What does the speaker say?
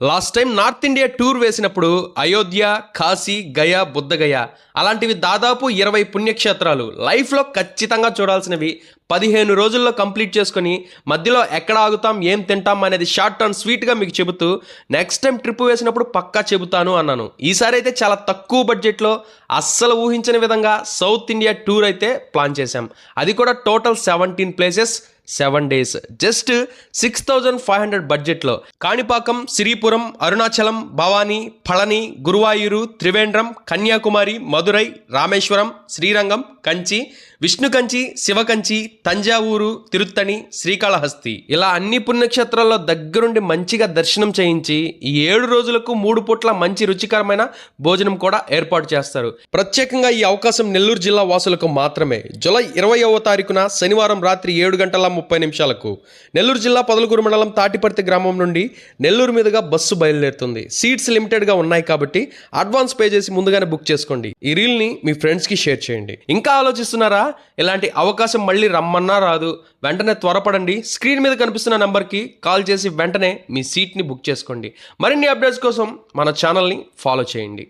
Last time north India tour వేసినప్పుడు అయోధ్య, కాశీ, గయా, బుద్ధగయ అలాంటివి దాదాపు 20 పుణ్యక్షేత్రాలు లైఫ్లో ఖచ్చితంగా చూడాల్సినవి 15 రోజుల్లో కంప్లీట్ చేసుకొని మధ్యలో ఎక్కడ ఆగుతాం, ఏం తింటాం అనేది షార్ట్ అండ్ స్వీట్గా మీకు చెబుతూ నెక్స్ట్ టైం ట్రిప్ వేసినప్పుడు పక్కా చెబుతాను అన్నాను. ఈసారి అయితే చాలా తక్కువ బడ్జెట్లో అస్సలు ఊహించని విధంగా సౌత్ ఇండియా టూర్ అయితే ప్లాన్ చేశాం. అది కూడా టోటల్ 17 ప్లేసెస్ 7 days జస్ట్ 6500 బడ్జెట్లో కాణిపాకం, సిరిపురం, అరుణాచలం, భవానీ, పళని, గురువాయూరు, త్రివేంద్రం, కన్యాకుమారి, మదురై, రామేశ్వరం, శ్రీరంగం, కంచి, విష్ణు కంచి, శివ కంచి, తంజావూరు, తిరుత్తణి, శ్రీకాళహస్తి ఇలా అన్ని పుణ్యక్షేత్రాల్లో దగ్గరుండి మంచిగా దర్శనం చేయించి ఈ 7 రోజులకు 3 పూట్ల మంచి రుచికరమైన భోజనం కూడా ఏర్పాటు చేస్తారు. ప్రత్యేకంగా ఈ అవకాశం నెల్లూరు జిల్లా వాసులకు మాత్రమే. జూలై 20వ తారీఖున శనివారం రాత్రి 7:30 నెల్లూరు జిల్లా పొదలకూరు మండలం తాటిపర్తి గ్రామం నుండి నెల్లూరు మీదుగా బస్సు బయలుదేరుతుంది. సీట్స్ లిమిటెడ్గా ఉన్నాయి కాబట్టి అడ్వాన్స్ పే చేసి ముందుగానే బుక్ చేసుకోండి. ఈ రీల్ని మీ ఫ్రెండ్స్కి షేర్ చేయండి. ఇంకా ఆలోచిస్తున్నారా? ఇలాంటి అవకాశం మళ్ళీ రమ్మన్నా రాదు. వెంటనే త్వరపడండి. స్క్రీన్ మీద కనిపిస్తున్న నెంబర్కి కాల్ చేసి వెంటనే మీ సీట్ని బుక్ చేసుకోండి. మరిన్ని అప్డేట్స్ కోసం మన ఛానల్ని ఫాలో చేయండి.